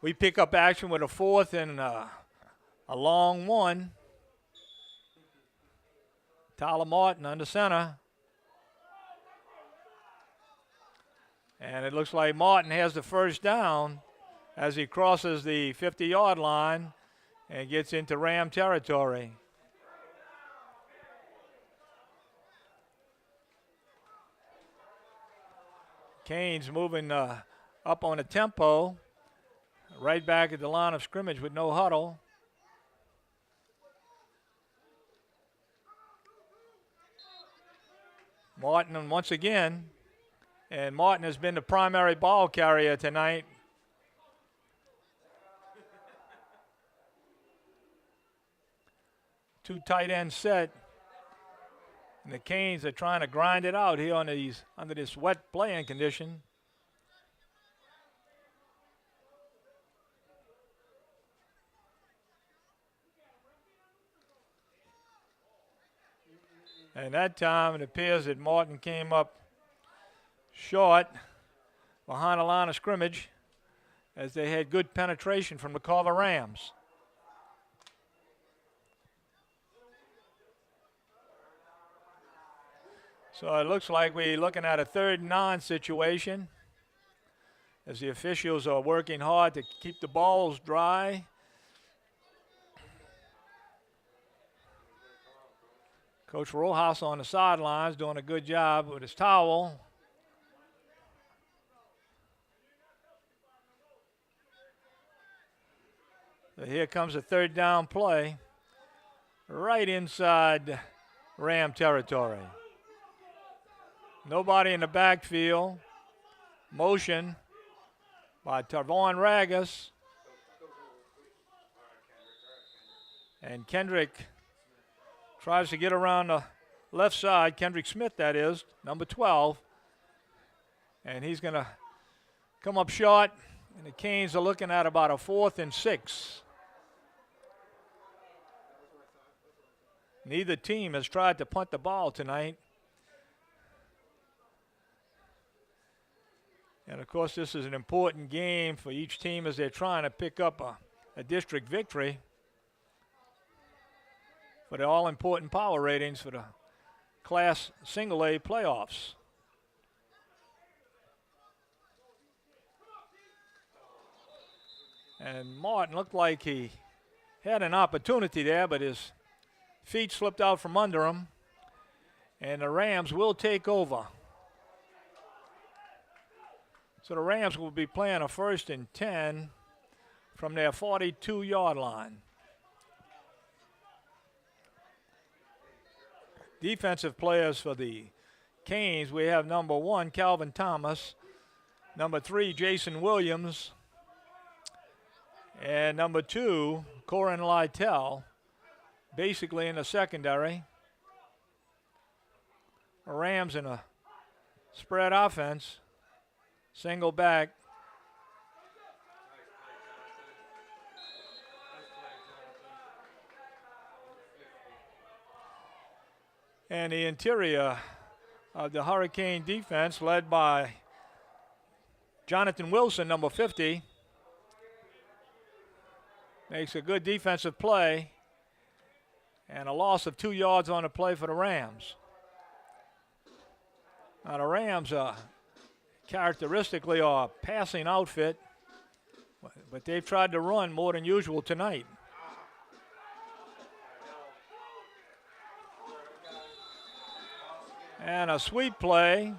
We pick up action with a fourth and a long one. Tyler Martin under center. And it looks like Martin has the first down as he crosses the 50-yard line and gets into Ram territory. Canes moving up on a tempo, right back at the line of scrimmage with no huddle. Martin once again, and Martin has been the primary ball carrier tonight. Two tight ends set. And the Canes are trying to grind it out here under this wet playing condition. And that time it appears that Martin came up short behind the line of scrimmage as they had good penetration from the Carver Rams. So it looks like we're looking at a 3rd and 9 situation as the officials are working hard to keep the balls dry. Coach Rojas on the sidelines doing a good job with his towel. So here comes a 3rd down play right inside Ram territory. Nobody in the backfield. Motion by Tarvon Ragus. And Kendrick tries to get around the left side. Kendrick Smith, that is, number 12. And he's going to come up short. And the Canes are looking at about a 4th and 6. Neither team has tried to punt the ball tonight. And, of course, this is an important game for each team as they're trying to pick up a district victory for the all-important power ratings for the Class Single-A playoffs. And Martin looked like he had an opportunity there, but his feet slipped out from under him. And the Rams will take over. So the Rams will be playing a 1st and 10 from their 42-yard line. Defensive players for the Canes, we have number 1, Calvin Thomas, number 3, Jason Williams, and number 2, Corin Lytell, basically in the secondary. The Rams in a spread offense. Single back. And the interior of the Hurricane defense led by Jonathan Wilson, number 50. Makes a good defensive play. And a loss of 2 yards on the play for the Rams. Now the Rams characteristically are a passing outfit, but they've tried to run more than usual tonight. And a sweep play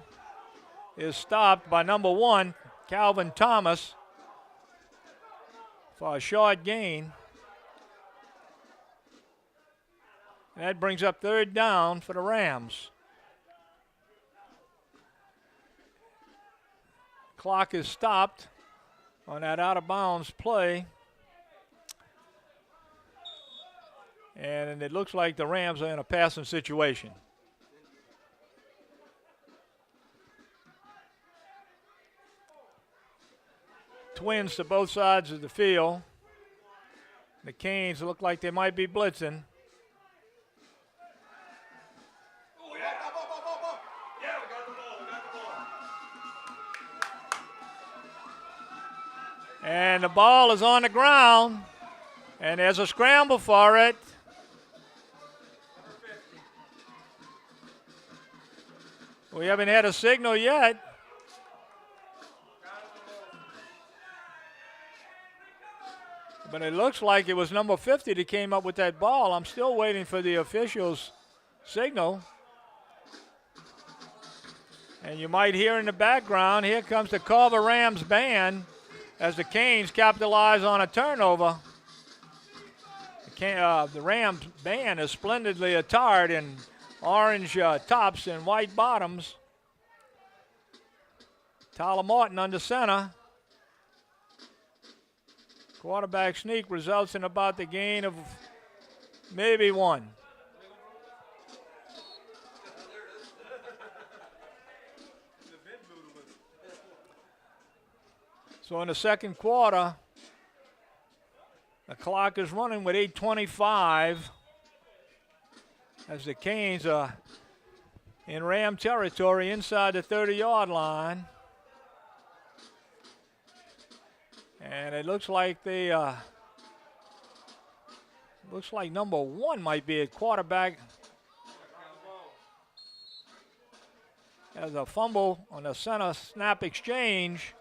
is stopped by number 1, Calvin Thomas, for a short gain. And that brings up 3rd down for the Rams. Clock is stopped on that out-of-bounds play. And it looks like the Rams are in a passing situation. Twins to both sides of the field. The Canes look like they might be blitzing. And the ball is on the ground, and there's a scramble for it. We haven't had a signal yet. But it looks like it was number 50 that came up with that ball. I'm still waiting for the official's signal. And you might hear in the background, here comes the Carver Rams band as the Canes capitalize on a turnover. The Rams band is splendidly attired in orange tops and white bottoms. Tyler Martin under center. Quarterback sneak results in about the gain of maybe 1. So in the second quarter, the clock is running with 8:25 as the Canes are in Ram territory inside the 30-yard line. And it looks like looks like number 1 might be at quarterback. As a fumble on the center snap exchange.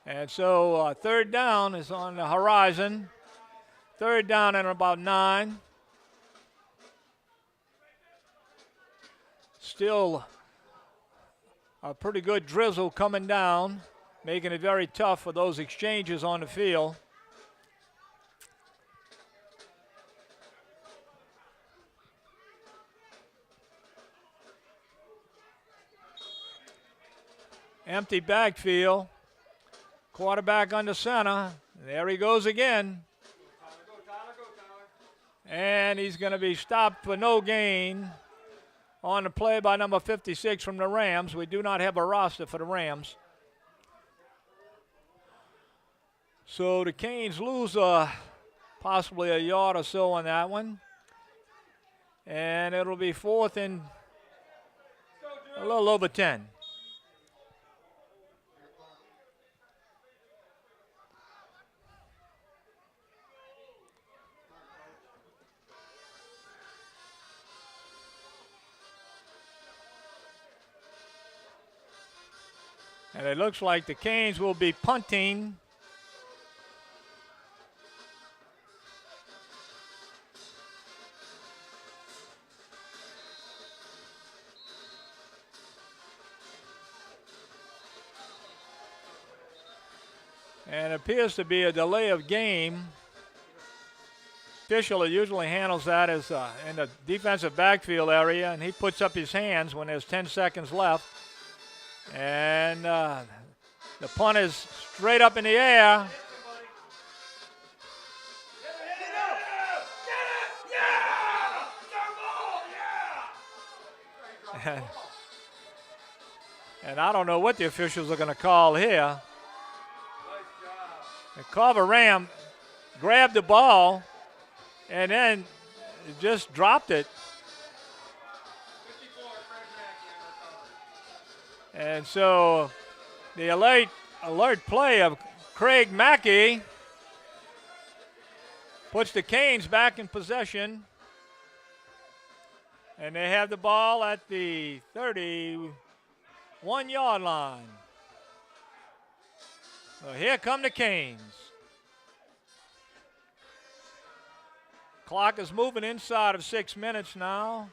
And so third down is on the horizon. Third down and about 9. Still a pretty good drizzle coming down, making it very tough for those exchanges on the field. Empty backfield. Quarterback under center. There he goes again. And he's going to be stopped for no gain on the play by number 56 from the Rams. We do not have a roster for the Rams. So the Canes lose possibly a yard or so on that one. And it'll be 4th and a little over 10. And it looks like the Canes will be punting. And it appears to be a delay of game. Official usually handles that as in the defensive backfield area, and he puts up his hands when there's 10 seconds left. And the punt is straight up in the air. And I don't know what the officials are going to call here. The Carver Ram grabbed the ball and then just dropped it. And so the alert play of Craig Mackey puts the Canes back in possession. And they have the ball at the 31-yard line. So here come the Canes. Clock is moving inside of 6 minutes now.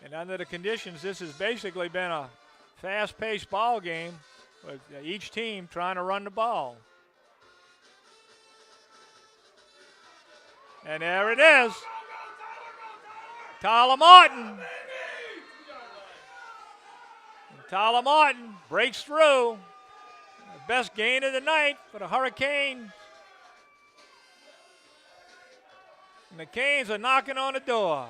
And under the conditions, this has basically been a fast-paced ball game with each team trying to run the ball. And there it is. Tyler Martin. And Tyler Martin breaks through. The best gain of the night for the Hurricanes. And the Canes are knocking on the door.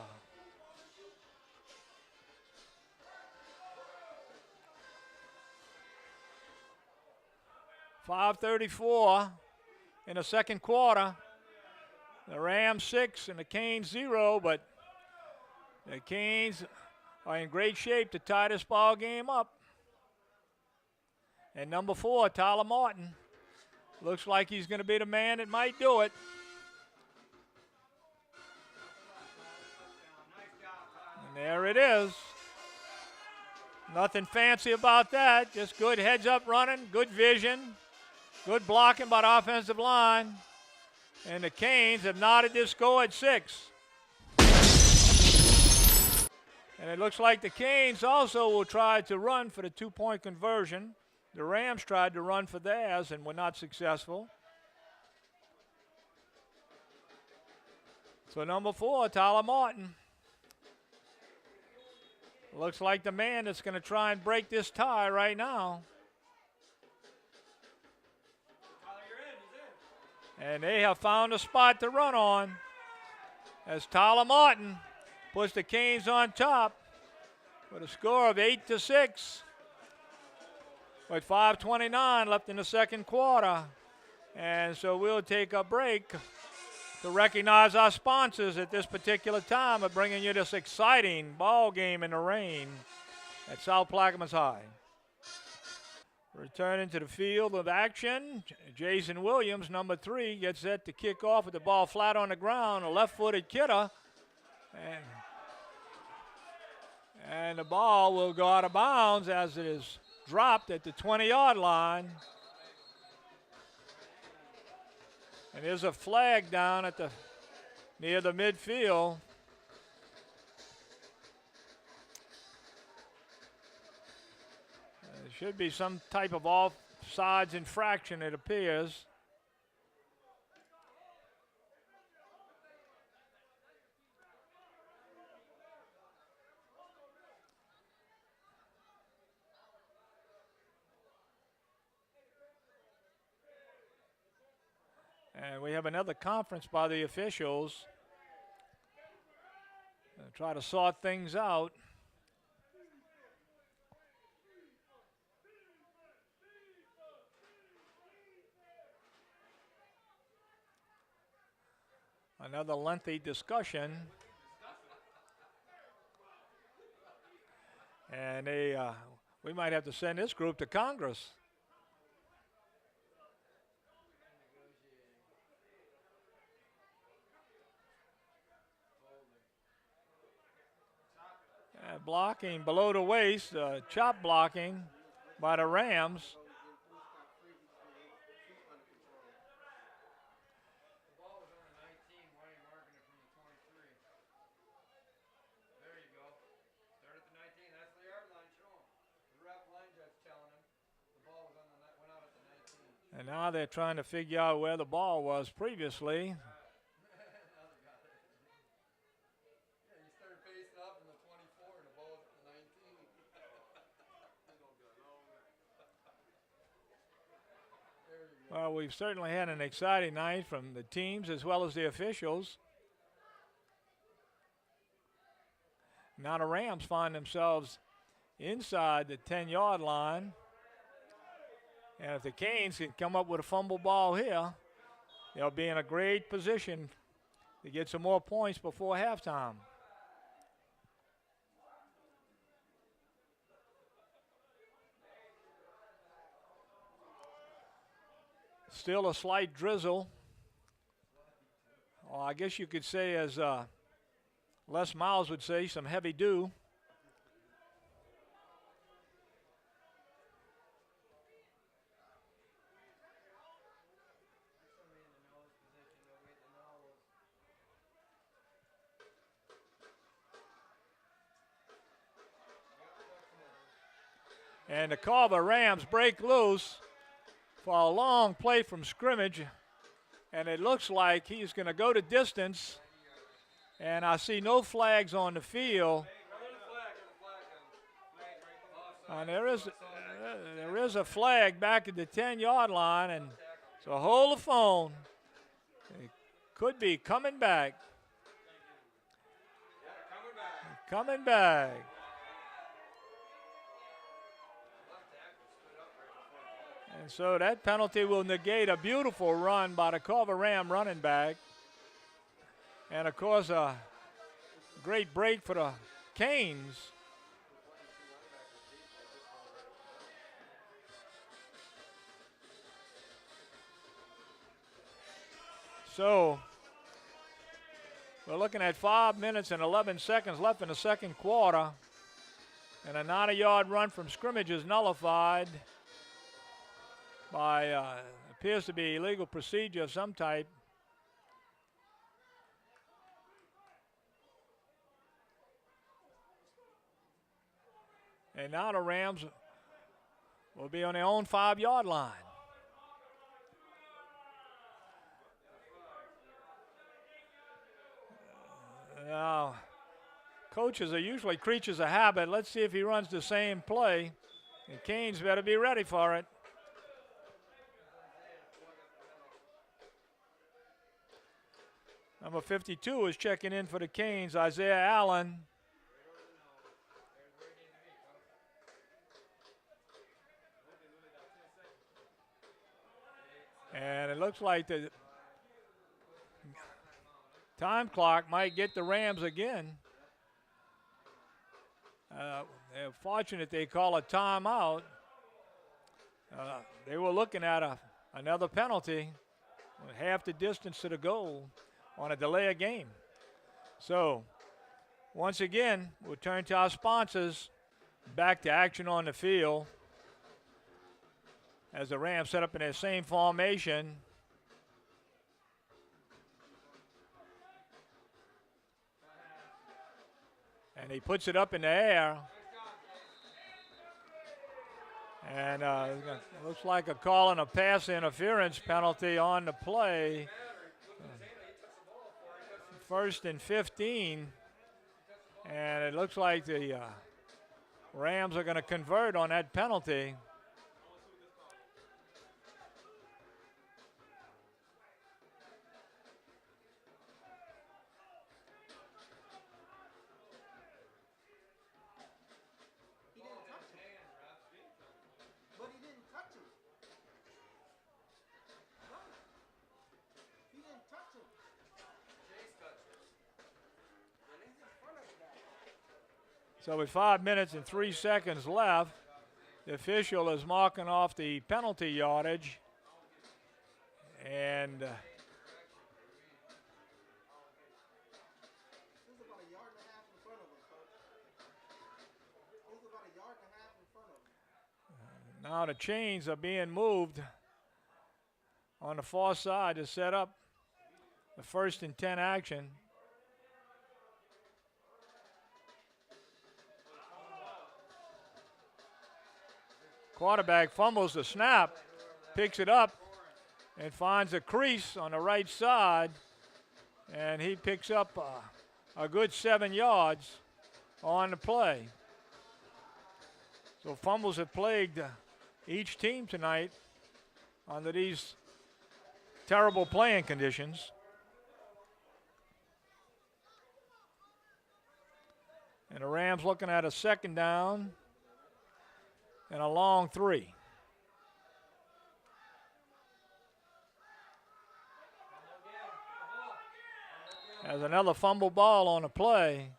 .5:34 in the second quarter. The Rams 6 and the Canes 0, but The Canes are in great shape to tie this ball game up. And number 4, Tyler Martin, looks like he's going to be the man that might do it. And there it is. Nothing fancy about that. Just good heads-up running, good vision, good blocking by the offensive line. And the Canes have knotted this score at 6. And it looks like the Canes also will try to run for the 2-point conversion. The Rams tried to run for theirs and were not successful. So number 4, Tyler Martin, looks like the man that's going to try and break this tie right now. And they have found a spot to run on as Tyler Martin puts the Canes on top with a score of 8-6. With 5:29 left in the second quarter. And so we'll take a break to recognize our sponsors at this particular time of bringing you this exciting ball game in the rain at South Plaquemines High. Returning to the field of action, Jason Williams, number 3, gets set to kick off with the ball flat on the ground, a left-footed kidder. And the ball will go out of bounds as it is dropped at the 20-yard line. And there's a flag down at near the midfield. There should be some type of offsides infraction, it appears. And we have another conference by the officials. Try to sort things out. Another lengthy discussion. And we might have to send this group to Congress. Blocking below the waist, chop blocking by the Rams. The ball was on the 19. Why are you marking it from the 23? There you go. Start at the 19. That's the yard line. Show him. The ref line judge telling him the ball was went out at the 19. And now they're trying to figure out where the ball was previously. Well, we've certainly had an exciting night from the teams as well as the officials. Now the Rams find themselves inside the 10-yard line. And if the Canes can come up with a fumble ball here, they'll be in a great position to get some more points before halftime. Still a slight drizzle. Well, I guess you could say, as Les Miles would say, some heavy dew. And the Carver Rams break loose for a long play from scrimmage, and it looks like he's going to go to distance, and I see no flags on the field. And there is a flag back at the 10-yard line, and so hold the phone. It could be coming back. Coming back. And so that penalty will negate a beautiful run by the Carver Ram running back. And, of course, a great break for the Canes. So we're looking at 5 minutes and 11 seconds left in the second quarter. And a 90-yard run from scrimmage is nullified by appears to be illegal procedure of some type. And now the Rams will be on their own 5-yard line. Now, coaches are usually creatures of habit. Let's see if he runs the same play. And Canes better be ready for it. Number 52 is checking in for the Canes, Isaiah Allen. And it looks like the time clock might get the Rams again. They're fortunate they call a timeout. They were looking at another penalty, half the distance to the goal on a delay of game. So, once again, we'll turn to our sponsors. Back to action on the field as the Rams set up in their same formation. And he puts it up in the air. And looks like a call and a pass interference penalty on the play. 1st and 15. And it looks like the Rams are going to convert on that penalty. So with 5 minutes and 3 seconds left, the official is marking off the penalty yardage. And now the chains are being moved on the far side to set up the 1st and 10 action. Quarterback fumbles the snap, picks it up, and finds a crease on the right side. And he picks up a good 7 yards on the play. So fumbles have plagued each team tonight under these terrible playing conditions. And the Rams looking at a 2nd down and a long 3. There's another fumble ball on the play.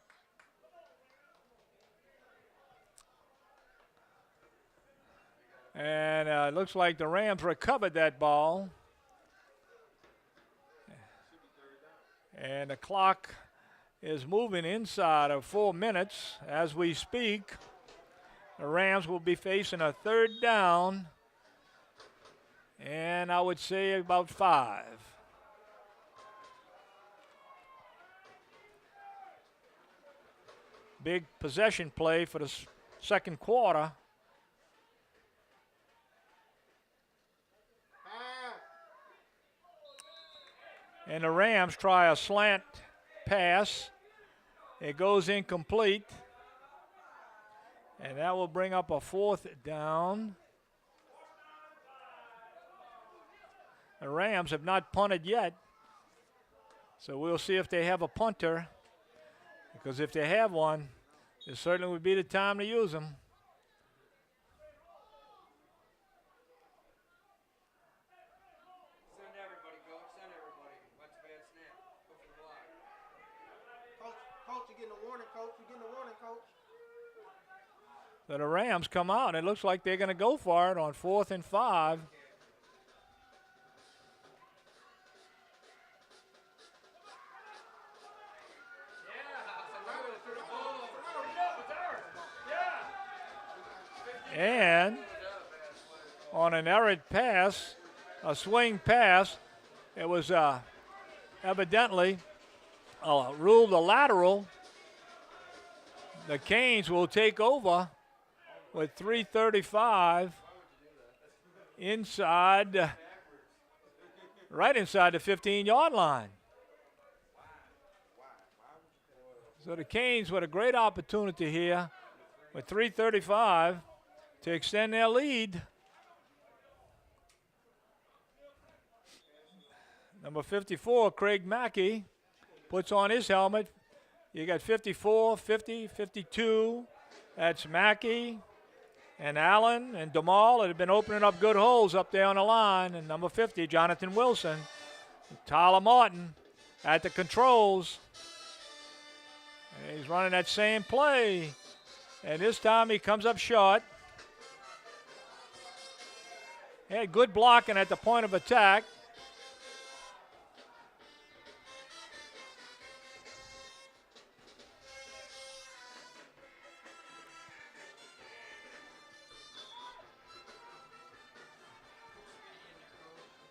And it looks like the Rams recovered that ball. And the clock is moving inside of 4 minutes as we speak. The Rams will be facing a 3rd down, and I would say about 5. Big possession play for the second quarter. And the Rams try a slant pass. It goes incomplete. And that will bring up a 4th down. The Rams have not punted yet. So we'll see if they have a punter. Because if they have one, it certainly would be the time to use them. Send everybody, Coach. Send everybody. What's a bad snap? Go for the block. Coach, you're getting a So the Rams come out, and it looks like they're going to go for it on 4th and 5. And on an errant pass, a swing pass, it was evidently ruled a lateral. The Canes will take over with 3:35 inside, right inside the 15-yard line. So the Canes with a great opportunity here with 3:35 to extend their lead. Number 54, Craig Mackey, puts on his helmet. You got 54, 50, 52. That's Mackey and Allen and DeMall that have been opening up good holes up there on the line. And number 50, Jonathan Wilson. Tyler Martin at the controls. And he's running that same play. And this time he comes up short. He had good blocking at the point of attack.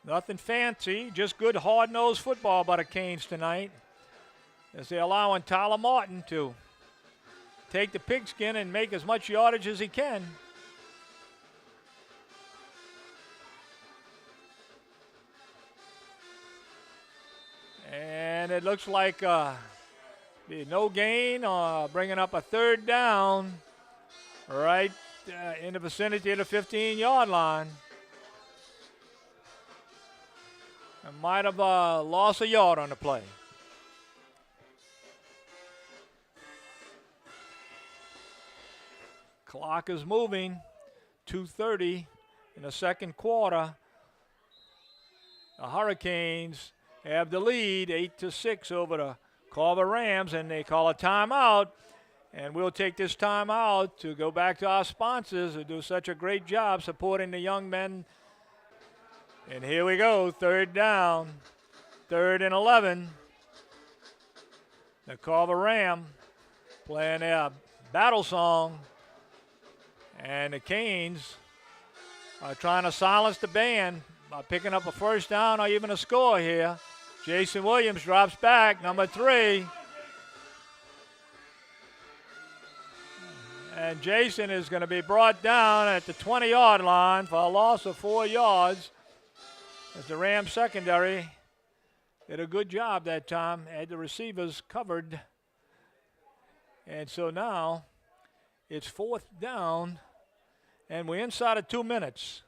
Nothing fancy, just good hard-nosed football by the Canes tonight, as they're allowing Tyler Martin to take the pigskin and make as much yardage as he can. And it looks like no gain, bringing up a 3rd down right in the vicinity of the 15-yard line. And might have lost a yard on the play. Clock is moving. 2:30 in the second quarter. The Hurricanes have the lead 8-6 over the Carver Rams, and they call a timeout. And we'll take this timeout to go back to our sponsors who do such a great job supporting the young men. And here we go, 3rd down, 3rd and 11. The Carver Ram playing their battle song. And the Canes are trying to silence the band by picking up a 1st down or even a score here. Jason Williams drops back, number 3. And Jason is going to be brought down at the 20-yard line for a loss of 4 yards. As the Rams secondary did a good job that time, had the receivers covered. And so now it's 4th down, and we're inside of 2 minutes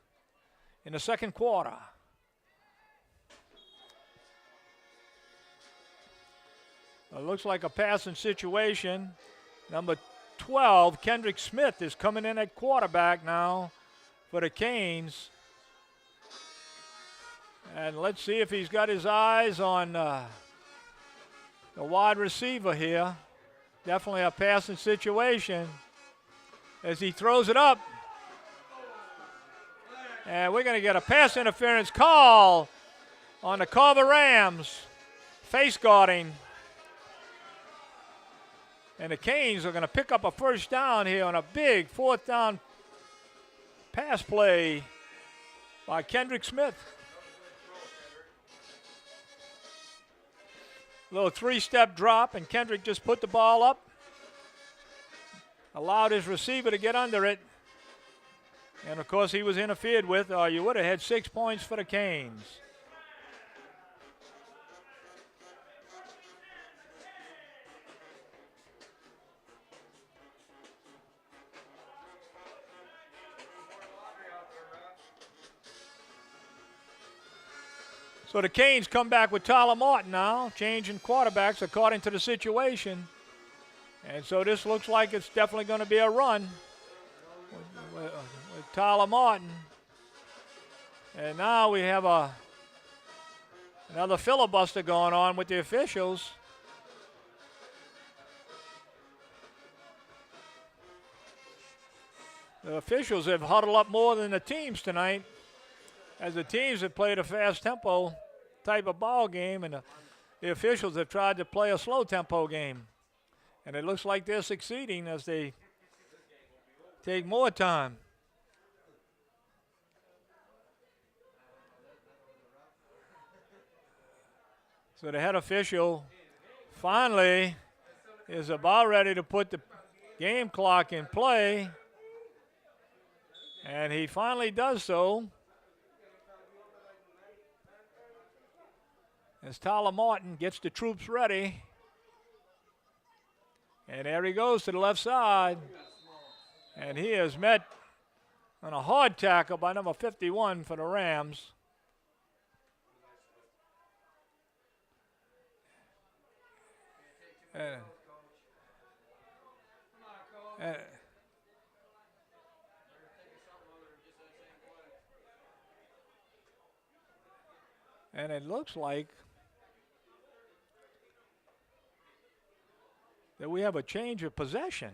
in the second quarter. It looks like a passing situation. Number 12, Kendrick Smith, is coming in at quarterback now for the Canes. And let's see if he's got his eyes on the wide receiver here. Definitely a passing situation as he throws it up. And we're going to get a pass interference call on the Carver Rams. Face guarding. And the Canes are going to pick up a 1st down here on a big 4th down pass play by Kendrick Smith. Little 3-step drop, and Kendrick just put the ball up. Allowed his receiver to get under it. And, of course, he was interfered with, or you would have had 6 points for the Canes. So the Canes come back with Tyler Martin now, changing quarterbacks according to the situation. And so this looks like it's definitely going to be a run with Tyler Martin. And now we have another filibuster going on with the officials. The officials have huddled up more than the teams tonight, as the teams have played a fast tempo type of ball game, and the officials have tried to play a slow tempo game. And it looks like they're succeeding as they take more time. So the head official finally is about ready to put the game clock in play, and he finally does so. As Tyler Martin gets the troops ready. And there he goes to the left side. And he is met on a hard tackle by number 51 for the Rams. And it looks like that we have a change of possession.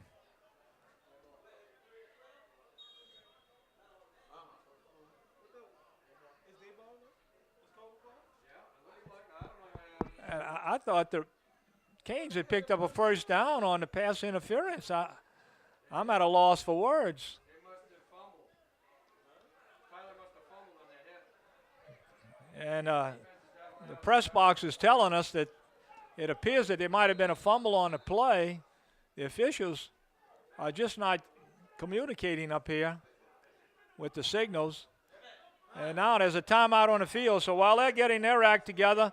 And I thought the Canes had picked up a first down on the pass interference. I'm at a loss for words. They must have fumbled. Tyler must have fumbled on that hit. And the press box is telling us that it appears that there might have been a fumble on the play. The officials are just not communicating up here with the signals. And now there's a timeout on the field. So while they're getting their act together,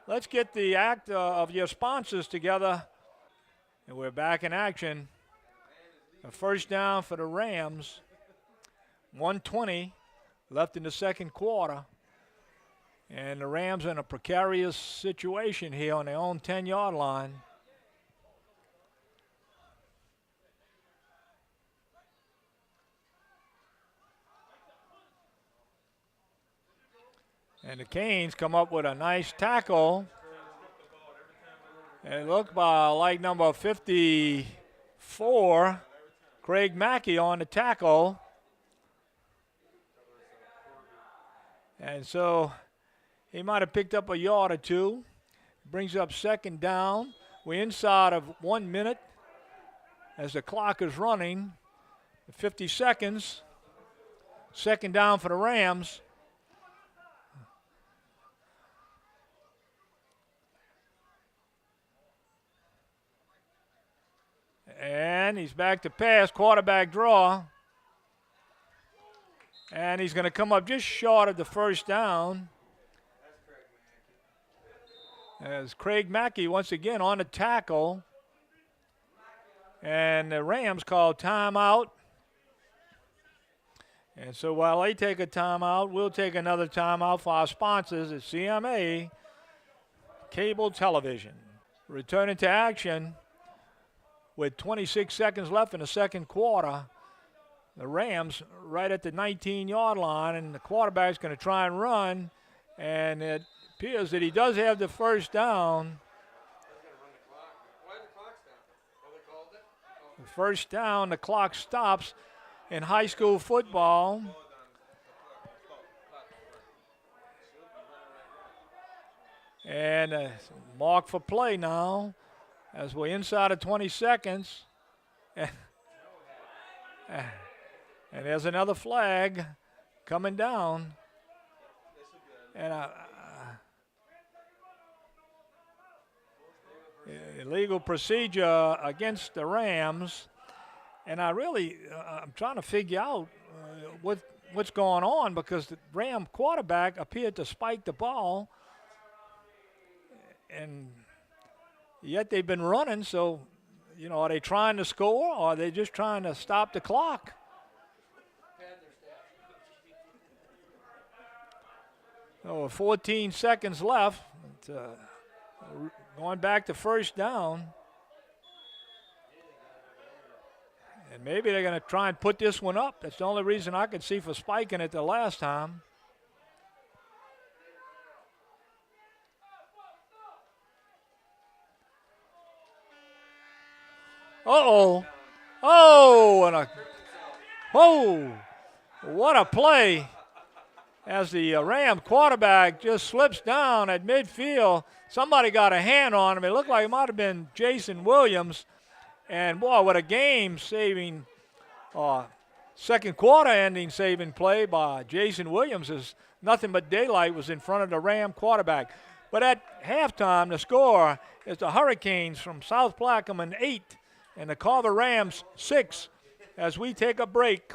let's get the act of your sponsors together. And we're back in action. A first down for the Rams. 1:20 left in the second quarter. And the Rams are in a precarious situation here on their own 10-yard line. And the Canes come up with a nice tackle. And it looked like number 54, Craig Mackey, on the tackle. And so he might have picked up a yard or two. Brings up second down. We're inside of 1 minute as the clock is running. 50 seconds. Second down for the Rams. And he's back to pass, quarterback draw. And he's going to come up just short of the first down. As Craig Mackey once again on the tackle. And the Rams call timeout. And so while they take a timeout, we'll take another timeout for our sponsors at CMA Cable Television. Returning to action with 26 seconds left in the second quarter. The Rams right at the 19-yard line, and the quarterback's going to try and run. And it appears that he does have the first down. The first down, the clock stops in high school football. And mark for play now as we're inside of 20 seconds. And there's another flag coming down. And illegal procedure against the Rams. And I'm trying to figure out what's going on, because the Ram quarterback appeared to spike the ball. And yet they've been running, so, are they trying to score, or are they just trying to stop the clock? Oh, 14 seconds left. Going back to first down. And maybe they're going to try and put this one up. That's the only reason I could see for spiking it the last time. Uh-oh. Oh, and Whoa! What a play as the Ram quarterback just slips down at midfield. Somebody got a hand on him. It looked like it might have been Jason Williams. And, boy, what a game-saving, second quarter-ending saving play by Jason Williams is nothing but daylight was in front of the Ram quarterback. But at halftime, the score is the Hurricanes from South Plaquemines 8 and the Carver Rams 6 as we take a break.